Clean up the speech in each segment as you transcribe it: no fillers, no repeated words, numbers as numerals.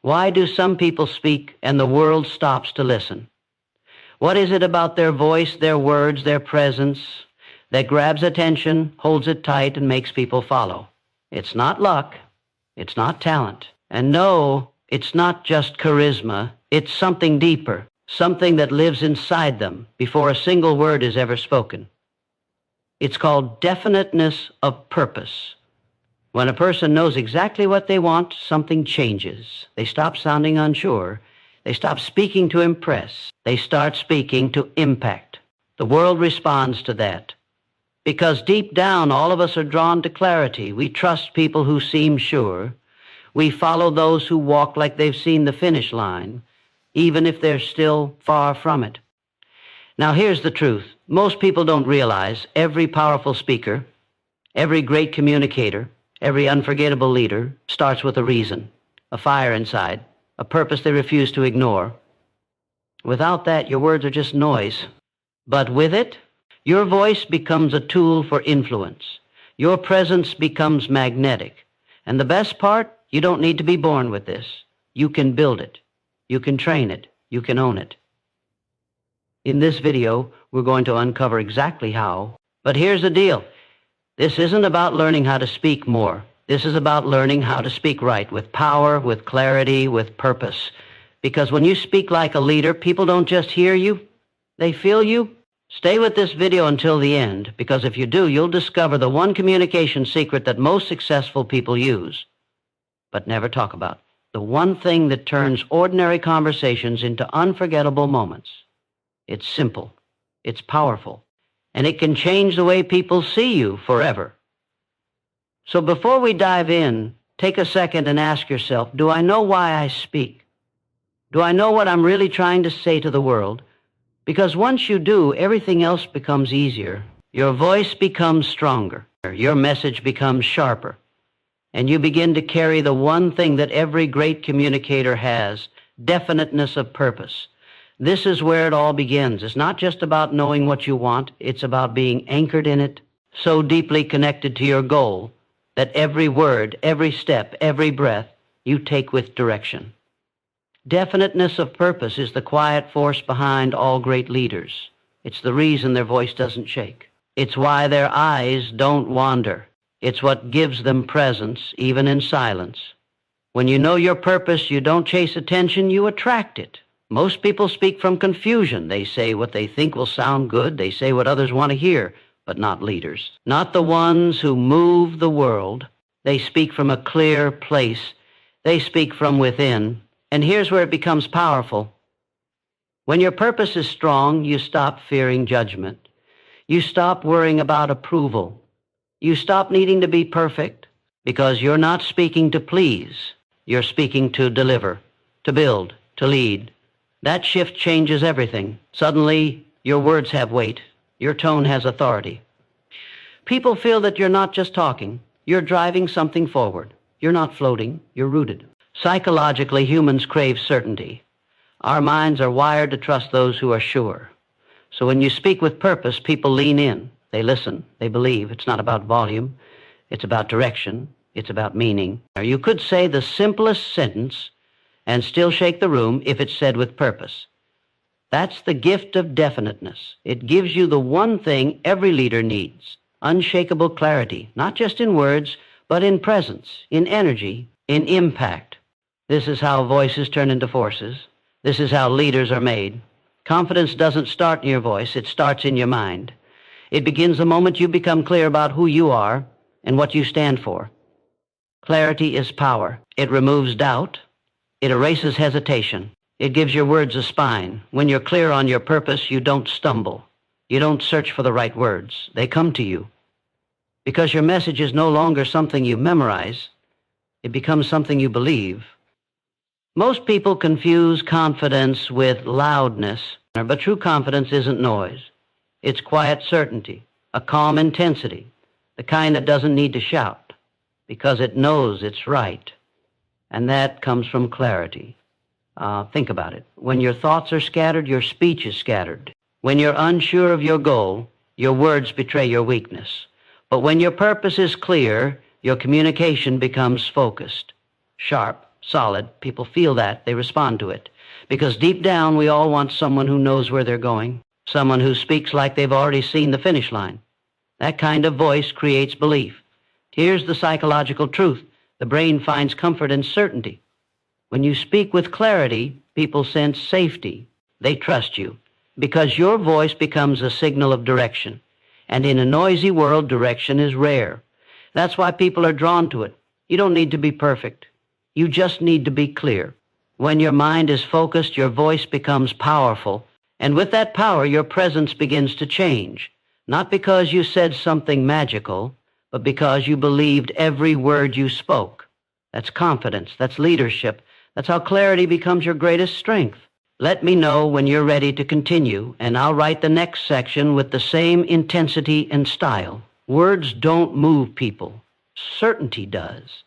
Why do some people speak and the world stops to listen? What is it about their voice, their words, their presence that grabs attention, holds it tight, and makes people follow? It's not luck. It's not talent. And no, it's not just charisma. It's something deeper, something that lives inside them before a single word is ever spoken. It's called definiteness of purpose. When a person knows exactly what they want, something changes. They stop sounding unsure. They stop speaking to impress. They start speaking to impact. The world responds to that. Because deep down, all of us are drawn to clarity. We trust people who seem sure. We follow those who walk like they've seen the finish line, even if they're still far from it. Now, here's the truth. Most people don't realize every powerful speaker, every great communicator, every unforgettable leader starts with a reason, a fire inside, a purpose they refuse to ignore. Without that, your words are just noise. But with it, your voice becomes a tool for influence. Your presence becomes magnetic. And the best part, you don't need to be born with this. You can build it. You can train it. You can own it. In this video, we're going to uncover exactly how. But here's the deal. This isn't about learning how to speak more. This is about learning how to speak right, with power, with clarity, with purpose. Because when you speak like a leader, people don't just hear you, they feel you. Stay with this video until the end, because if you do, you'll discover the one communication secret that most successful people use, but never talk about. The one thing that turns ordinary conversations into unforgettable moments. It's simple, it's powerful, and it can change the way people see you forever. So before we dive in, take a second and ask yourself, do I know why I speak? Do I know what I'm really trying to say to the world? Because once you do, everything else becomes easier. Your voice becomes stronger. Your message becomes sharper. And you begin to carry the one thing that every great communicator has, definiteness of purpose. This is where it all begins. It's not just about knowing what you want. It's about being anchored in it, so deeply connected to your goal that every word, every step, every breath you take with direction. Definiteness of purpose is the quiet force behind all great leaders. It's the reason their voice doesn't shake. It's why their eyes don't wander. It's what gives them presence, even in silence. When you know your purpose, you don't chase attention, you attract it. Most people speak from confusion. They say what they think will sound good. They say what others want to hear, but not leaders. Not the ones who move the world. They speak from a clear place. They speak from within. And here's where it becomes powerful. When your purpose is strong, you stop fearing judgment. You stop worrying about approval. You stop needing to be perfect because you're not speaking to please. You're speaking to deliver, to build, to lead. That shift changes everything. Suddenly, your words have weight. Your tone has authority. People feel that you're not just talking. You're driving something forward. You're not floating. You're rooted. Psychologically, humans crave certainty. Our minds are wired to trust those who are sure. So when you speak with purpose, people lean in. They listen. They believe. It's not about volume. It's about direction. It's about meaning. Or you could say the simplest sentence and still shake the room if it's said with purpose. That's the gift of definiteness. It gives you the one thing every leader needs, unshakable clarity, not just in words, but in presence, in energy, in impact. This is how voices turn into forces. This is how leaders are made. Confidence doesn't start in your voice, it starts in your mind. It begins the moment you become clear about who you are and what you stand for. Clarity is power. It removes doubt. It erases hesitation. It gives your words a spine. When you're clear on your purpose, you don't stumble. You don't search for the right words. They come to you. Because your message is no longer something you memorize. It becomes something you believe. Most people confuse confidence with loudness, but true confidence isn't noise. It's quiet certainty, a calm intensity, the kind that doesn't need to shout, because it knows it's right. And that comes from clarity. Think about it. When your thoughts are scattered, your speech is scattered. When you're unsure of your goal, your words betray your weakness. But when your purpose is clear, your communication becomes focused, sharp, solid. People feel that. They respond to it. Because deep down, we all want someone who knows where they're going, someone who speaks like they've already seen the finish line. That kind of voice creates belief. Here's the psychological truth. The brain finds comfort in certainty. When you speak with clarity, people sense safety. They trust you because your voice becomes a signal of direction. And in a noisy world, direction is rare. That's why people are drawn to it. You don't need to be perfect. You just need to be clear. When your mind is focused, your voice becomes powerful. And with that power, your presence begins to change. Not because you said something magical, but because you believed every word you spoke. That's confidence. That's leadership. That's how clarity becomes your greatest strength. Let me know when you're ready to continue, and I'll write the next section with the same intensity and style. Words don't move people. Certainty does.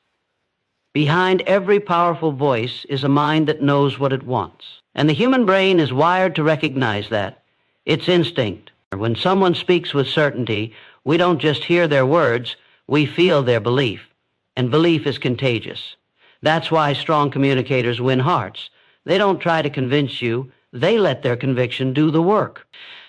Behind every powerful voice is a mind that knows what it wants. And the human brain is wired to recognize that. It's instinct. When someone speaks with certainty, we don't just hear their words, we feel their belief. And belief is contagious. That's why strong communicators win hearts. They don't try to convince you. They let their conviction do the work.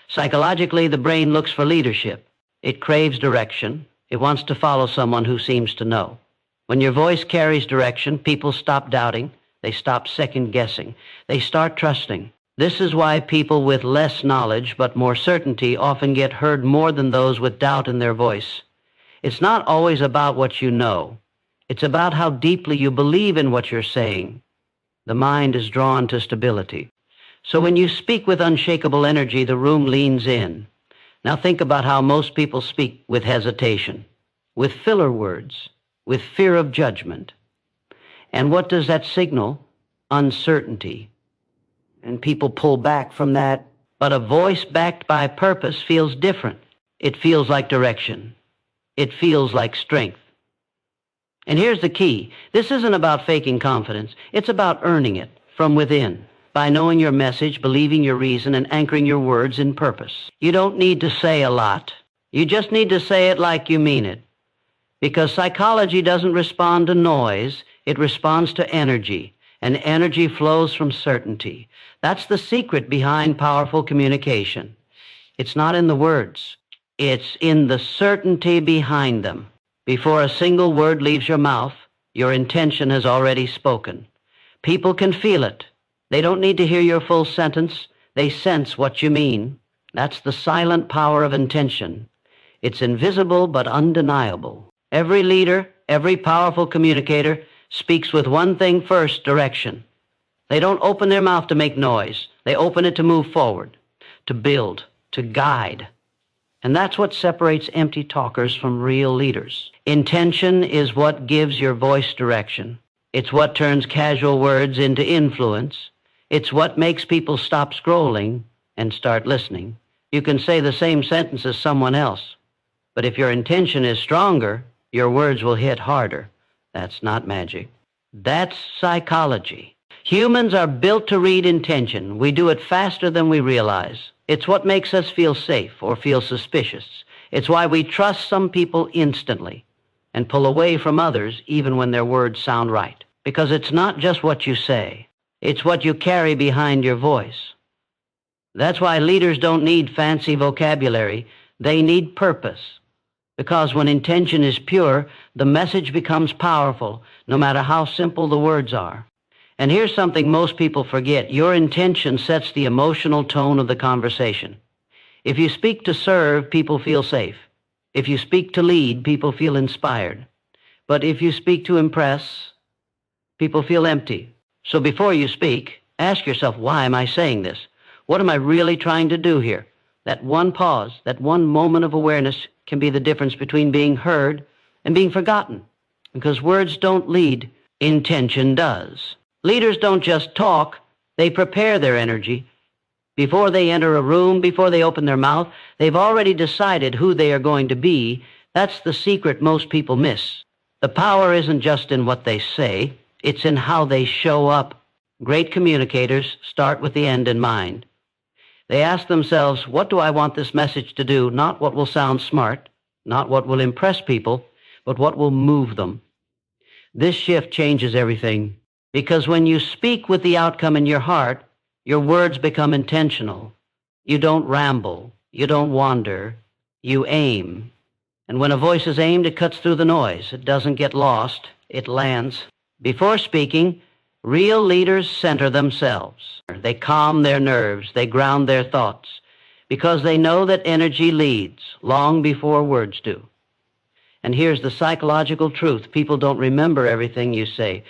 Psychologically, the brain looks for leadership. It craves direction. It wants to follow someone who seems to know. When your voice carries direction, people stop doubting. They stop second-guessing. They start trusting. This is why people with less knowledge but more certainty often get heard more than those with doubt in their voice. It's not always about what you know. It's about how deeply you believe in what you're saying. The mind is drawn to stability. So when you speak with unshakable energy, the room leans in. Now think about how most people speak with hesitation, with filler words, with fear of judgment. And what does that signal? Uncertainty. And people pull back from that. But a voice backed by purpose feels different. It feels like direction. It feels like strength. And here's the key. This isn't about faking confidence. It's about earning it from within by knowing your message, believing your reason, and anchoring your words in purpose. You don't need to say a lot. You just need to say it like you mean it. Because psychology doesn't respond to noise. It responds to energy. And energy flows from certainty. That's the secret behind powerful communication. It's not in the words. It's in the certainty behind them. Before a single word leaves your mouth, your intention has already spoken. People can feel it. They don't need to hear your full sentence. They sense what you mean. That's the silent power of intention. It's invisible but undeniable. Every leader, every powerful communicator speaks with one thing first, direction. They don't open their mouth to make noise. They open it to move forward, to build, to guide. And that's what separates empty talkers from real leaders. Intention is what gives your voice direction. It's what turns casual words into influence. It's what makes people stop scrolling and start listening. You can say the same sentence as someone else, but if your intention is stronger, your words will hit harder. That's not magic. That's psychology. Humans are built to read intention. We do it faster than we realize. It's what makes us feel safe or feel suspicious. It's why we trust some people instantly and pull away from others even when their words sound right. Because it's not just what you say. It's what you carry behind your voice. That's why leaders don't need fancy vocabulary. They need purpose. Because when intention is pure, the message becomes powerful, no matter how simple the words are. And here's something most people forget. Your intention sets the emotional tone of the conversation. If you speak to serve, people feel safe. If you speak to lead, people feel inspired. But if you speak to impress, people feel empty. So before you speak, ask yourself, why am I saying this? What am I really trying to do here? That one pause, that one moment of awareness can be the difference between being heard and being forgotten. Because words don't lead, intention does. Leaders don't just talk, they prepare their energy. Before they enter a room, before they open their mouth, they've already decided who they are going to be. That's the secret most people miss. The power isn't just in what they say, it's in how they show up. Great communicators start with the end in mind. They ask themselves, what do I want this message to do? Not what will sound smart, not what will impress people, but what will move them. This shift changes everything. Because when you speak with the outcome in your heart, your words become intentional. You don't ramble. You don't wander. You aim. And when a voice is aimed, it cuts through the noise. It doesn't get lost. It lands. Before speaking, real leaders center themselves. They calm their nerves. They ground their thoughts because they know that energy leads long before words do. And here's the psychological truth. People don't remember everything you say,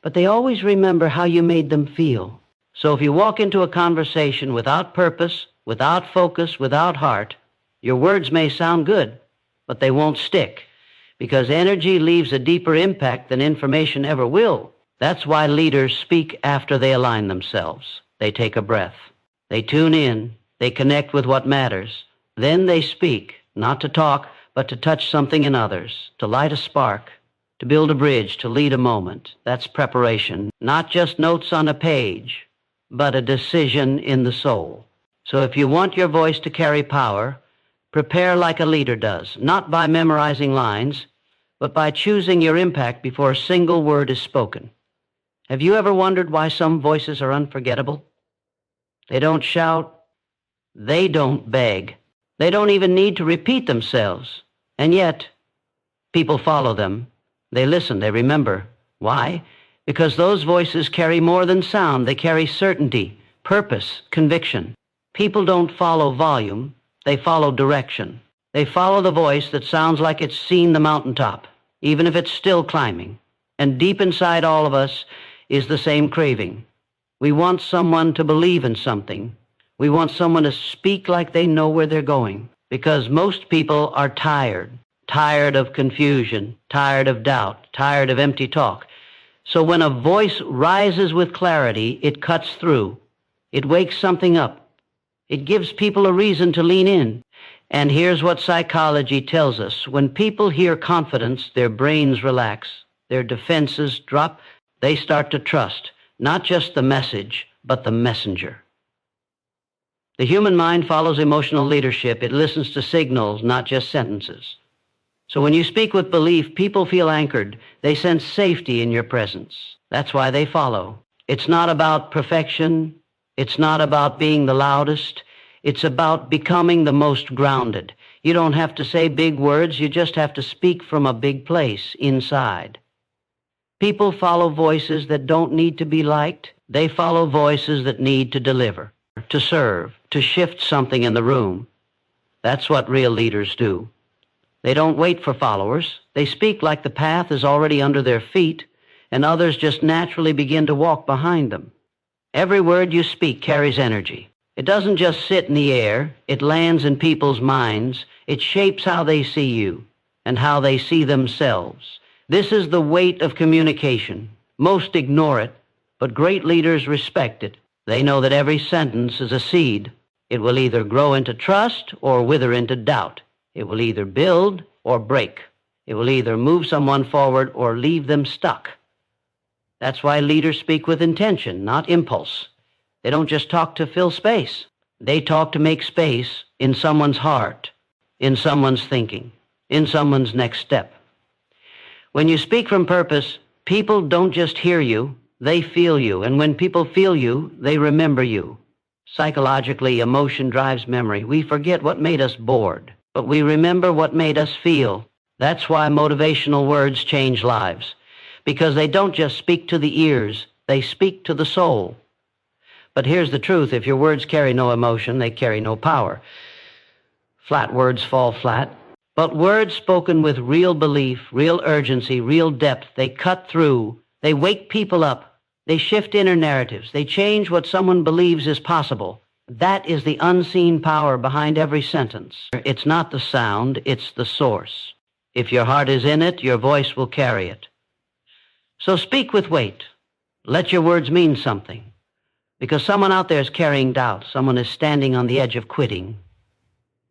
but they always remember how you made them feel. So if you walk into a conversation without purpose, without focus, without heart, your words may sound good, but they won't stick, because energy leaves a deeper impact than information ever will. That's why leaders speak after they align themselves. They take a breath. They tune in. They connect with what matters. Then they speak, not to talk, but to touch something in others, to light a spark, to build a bridge, to lead a moment. That's preparation, not just notes on a page, but a decision in the soul. So if you want your voice to carry power, prepare like a leader does, not by memorizing lines, but by choosing your impact before a single word is spoken. Have you ever wondered why some voices are unforgettable? They don't shout. They don't beg. They don't even need to repeat themselves. And yet, people follow them. They listen. They remember. Why? Because those voices carry more than sound. They carry certainty, purpose, conviction. People don't follow volume. They follow direction. They follow the voice that sounds like it's seen the mountaintop, even if it's still climbing. And deep inside all of us is the same craving. We want someone to believe in something. We want someone to speak like they know where they're going. Because most people are tired of confusion, tired of doubt, tired of empty talk. So when a voice rises with clarity, it cuts through. It wakes something up. It gives people a reason to lean in. And here's what psychology tells us. When people hear confidence, their brains relax, their defenses drop, they start to trust, not just the message, but the messenger. The human mind follows emotional leadership. It listens to signals, not just sentences. So when you speak with belief, people feel anchored. They sense safety in your presence. That's why they follow. It's not about perfection. It's not about being the loudest. It's about becoming the most grounded. You don't have to say big words. You just have to speak from a big place inside. People follow voices that don't need to be liked. They follow voices that need to deliver, to serve, to shift something in the room. That's what real leaders do. They don't wait for followers. They speak like the path is already under their feet, and others just naturally begin to walk behind them. Every word you speak carries energy. It doesn't just sit in the air. It lands in people's minds. It shapes how they see you and how they see themselves. This is the weight of communication. Most ignore it, but great leaders respect it. They know that every sentence is a seed. It will either grow into trust or wither into doubt. It will either build or break. It will either move someone forward or leave them stuck. That's why leaders speak with intention, not impulse. They don't just talk to fill space. They talk to make space in someone's heart, in someone's thinking, in someone's next step. When you speak from purpose, people don't just hear you, they feel you. And when people feel you, they remember you. Psychologically, emotion drives memory. We forget what made us bored, but we remember what made us feel. That's why motivational words change lives, because they don't just speak to the ears, they speak to the soul. But here's the truth. If your words carry no emotion, they carry no power. Flat words fall flat. But words spoken with real belief, real urgency, real depth, they cut through. They wake people up. They shift inner narratives. They change what someone believes is possible. That is the unseen power behind every sentence. It's not the sound, it's the source. If your heart is in it, your voice will carry it. So speak with weight. Let your words mean something. Because someone out there is carrying doubt. Someone is standing on the edge of quitting.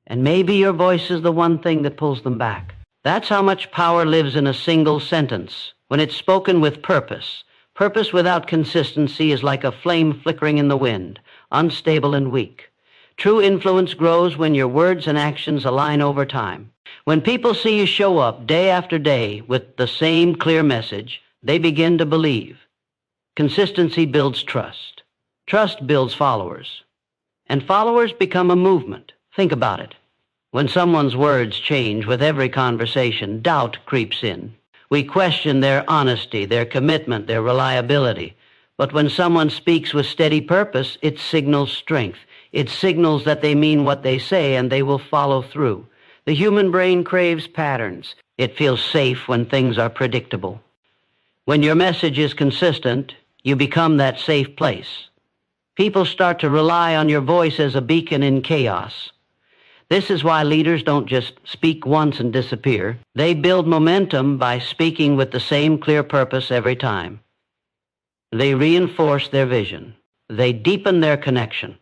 And maybe your voice is the one thing that pulls them back. That's how much power lives in a single sentence. When it's spoken with purpose. Purpose without consistency is like a flame flickering in the wind, unstable and weak. True influence grows when your words and actions align over time. When people see you show up day after day with the same clear message, they begin to believe. Consistency builds trust. Trust builds followers. And followers become a movement. Think about it. When someone's words change with every conversation, doubt creeps in. We question their honesty, their commitment, their reliability. But when someone speaks with steady purpose, it signals strength. It signals that they mean what they say and they will follow through. The human brain craves patterns. It feels safe when things are predictable. When your message is consistent, you become that safe place. People start to rely on your voice as a beacon in chaos. This is why leaders don't just speak once and disappear. They build momentum by speaking with the same clear purpose every time. They reinforce their vision. They deepen their connection.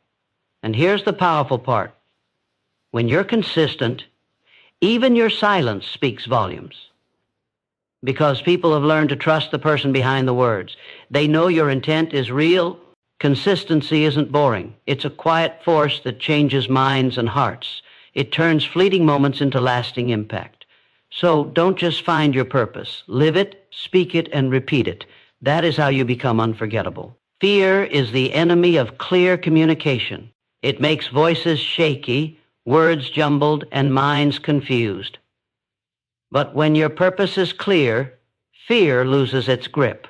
And here's the powerful part. When you're consistent, even your silence speaks volumes. Because people have learned to trust the person behind the words. They know your intent is real. Consistency isn't boring. It's a quiet force that changes minds and hearts. It turns fleeting moments into lasting impact. So don't just find your purpose. Live it, speak it, and repeat it. That is how you become unforgettable. Fear is the enemy of clear communication. It makes voices shaky, words jumbled, and minds confused. But when your purpose is clear, fear loses its grip.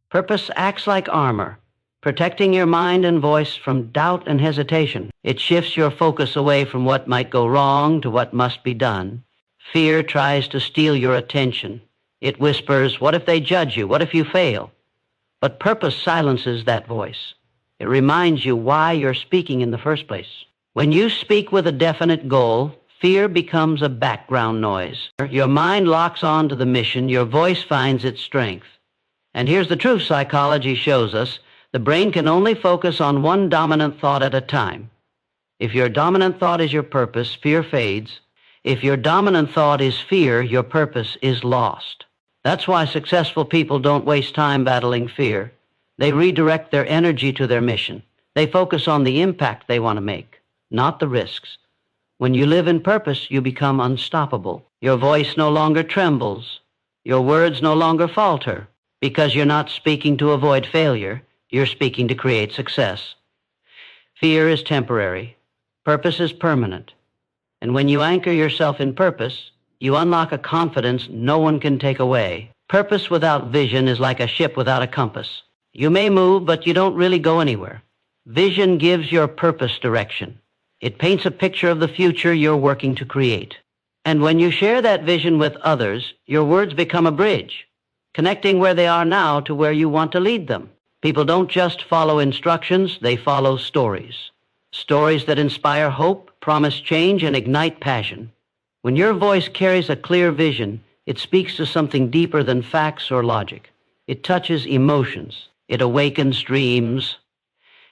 Purpose acts like armor, protecting your mind and voice from doubt and hesitation. It shifts your focus away from what might go wrong to what must be done. Fear tries to steal your attention. It whispers, what if they judge you? What if you fail? But purpose silences that voice. It reminds you why you're speaking in the first place. When you speak with a definite goal, fear becomes a background noise. Your mind locks on to the mission. Your voice finds its strength. And here's the truth psychology shows us. The brain can only focus on one dominant thought at a time. If your dominant thought is your purpose, fear fades. If your dominant thought is fear, your purpose is lost. That's why successful people don't waste time battling fear. They redirect their energy to their mission. They focus on the impact they want to make, not the risks. When you live in purpose, you become unstoppable. Your voice no longer trembles. Your words no longer falter. Because you're not speaking to avoid failure, you're speaking to create success. Fear is temporary. Purpose is permanent. And when you anchor yourself in purpose, you unlock a confidence no one can take away. Purpose without vision is like a ship without a compass. You may move, but you don't really go anywhere. Vision gives your purpose direction. It paints a picture of the future you're working to create. And when you share that vision with others, your words become a bridge, connecting where they are now to where you want to lead them. People don't just follow instructions, they follow stories. Stories that inspire hope, promise change, and ignite passion. When your voice carries a clear vision, it speaks to something deeper than facts or logic. It touches emotions. It awakens dreams.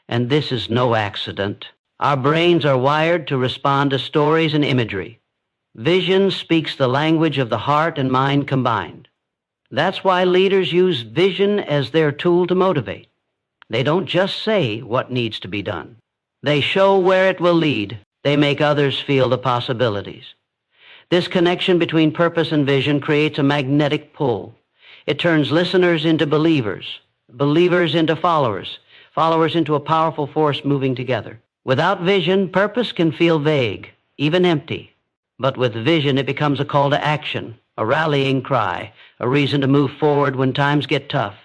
And this is no accident. Our brains are wired to respond to stories and imagery. Vision speaks the language of the heart and mind combined. That's why leaders use vision as their tool to motivate. They don't just say what needs to be done. They show where it will lead. They make others feel the possibilities. This connection between purpose and vision creates a magnetic pull. It turns listeners into believers, believers into followers, followers into a powerful force moving together. Without vision, purpose can feel vague, even empty. But with vision, it becomes a call to action, a rallying cry, a reason to move forward when times get tough.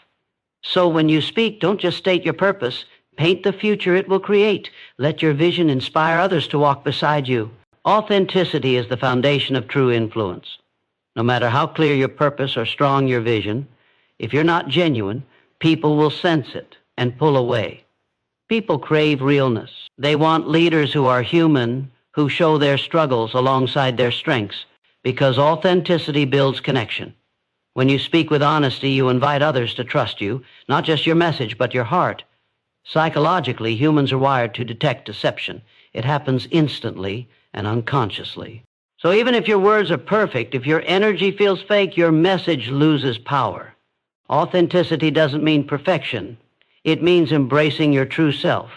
So when you speak, don't just state your purpose. Paint the future it will create. Let your vision inspire others to walk beside you. Authenticity is the foundation of true influence. No matter how clear your purpose or strong your vision, if you're not genuine, people will sense it and pull away. People crave realness. They want leaders who are human, who show their struggles alongside their strengths, because authenticity builds connection. When you speak with honesty, you invite others to trust you, not just your message, but your heart. Psychologically, humans are wired to detect deception. It happens instantly and unconsciously. So even if your words are perfect, if your energy feels fake, your message loses power. Authenticity doesn't mean perfection. It means embracing your true self,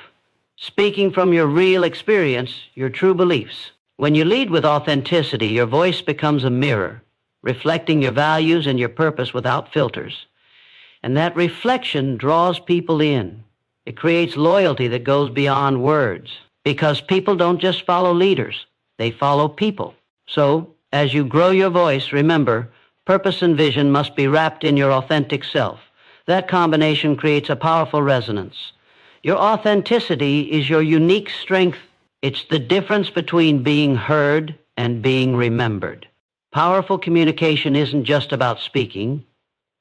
speaking from your real experience, your true beliefs. When you lead with authenticity, your voice becomes a mirror, reflecting your values and your purpose without filters. And that reflection draws people in. It creates loyalty that goes beyond words, because people don't just follow leaders, they follow people. So, as you grow your voice, remember, purpose and vision must be wrapped in your authentic self. That combination creates a powerful resonance. Your authenticity is your unique strength. It's the difference between being heard and being remembered. Powerful communication isn't just about speaking,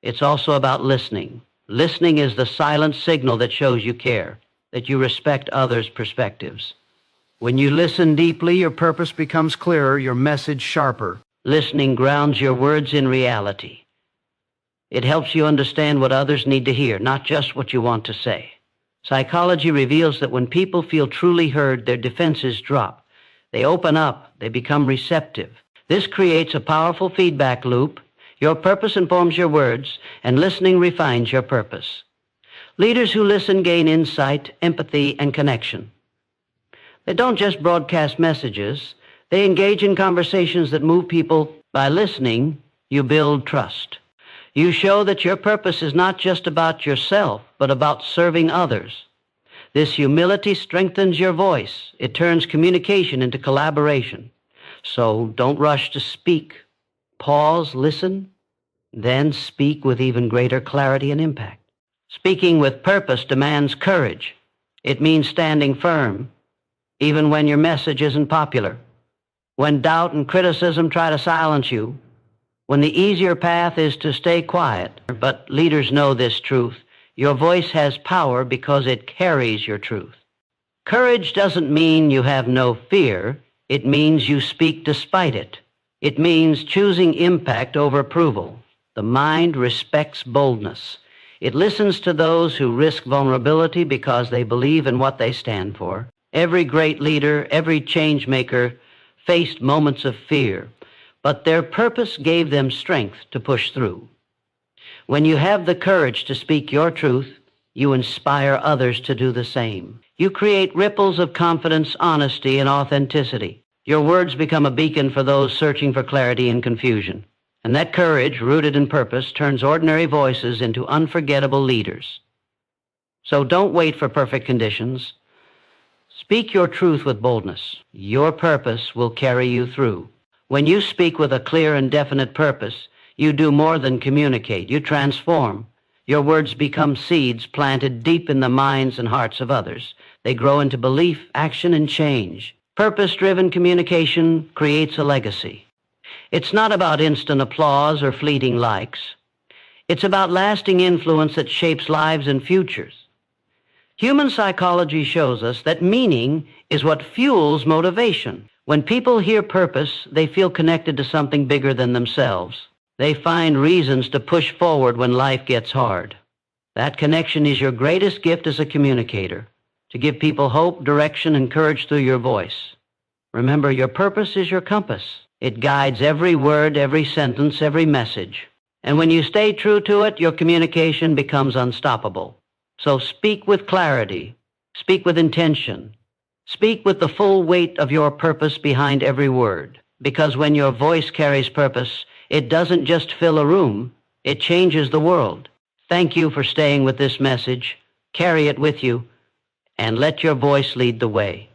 it's also about listening. Listening is the silent signal that shows you care, that you respect others' perspectives. When you listen deeply, your purpose becomes clearer, your message sharper. Listening grounds your words in reality. It helps you understand what others need to hear, not just what you want to say. Psychology reveals that when people feel truly heard, their defenses drop. They open up, they become receptive. This creates a powerful feedback loop. Your purpose informs your words, and listening refines your purpose. Leaders who listen gain insight, empathy, and connection. They don't just broadcast messages, they engage in conversations that move people. By listening, you build trust. You show that your purpose is not just about yourself, but about serving others. This humility strengthens your voice. It turns communication into collaboration. So don't rush to speak. Pause, listen, then speak with even greater clarity and impact. Speaking with purpose demands courage. It means standing firm, even when your message isn't popular. When doubt and criticism try to silence you, when the easier path is to stay quiet. But leaders know this truth. Your voice has power because it carries your truth. Courage doesn't mean you have no fear. It means you speak despite it. It means choosing impact over approval. The mind respects boldness. It listens to those who risk vulnerability because they believe in what they stand for. Every great leader, every change maker faced moments of fear, but their purpose gave them strength to push through. When you have the courage to speak your truth, you inspire others to do the same. You create ripples of confidence, honesty, and authenticity. Your words become a beacon for those searching for clarity and confusion. And that courage, rooted in purpose, turns ordinary voices into unforgettable leaders. So don't wait for perfect conditions. Speak your truth with boldness. Your purpose will carry you through. When you speak with a clear and definite purpose, you do more than communicate. You transform. Your words become seeds planted deep in the minds and hearts of others. They grow into belief, action, and change. Purpose-driven communication creates a legacy. It's not about instant applause or fleeting likes. It's about lasting influence that shapes lives and futures. Human psychology shows us that meaning is what fuels motivation. When people hear purpose, they feel connected to something bigger than themselves. They find reasons to push forward when life gets hard. That connection is your greatest gift as a communicator, to give people hope, direction, and courage through your voice. Remember, your purpose is your compass. It guides every word, every sentence, every message. And when you stay true to it, your communication becomes unstoppable. So speak with clarity. Speak with intention. Speak with the full weight of your purpose behind every word. Because when your voice carries purpose, it doesn't just fill a room, it changes the world. Thank you for staying with this message. Carry it with you, and let your voice lead the way.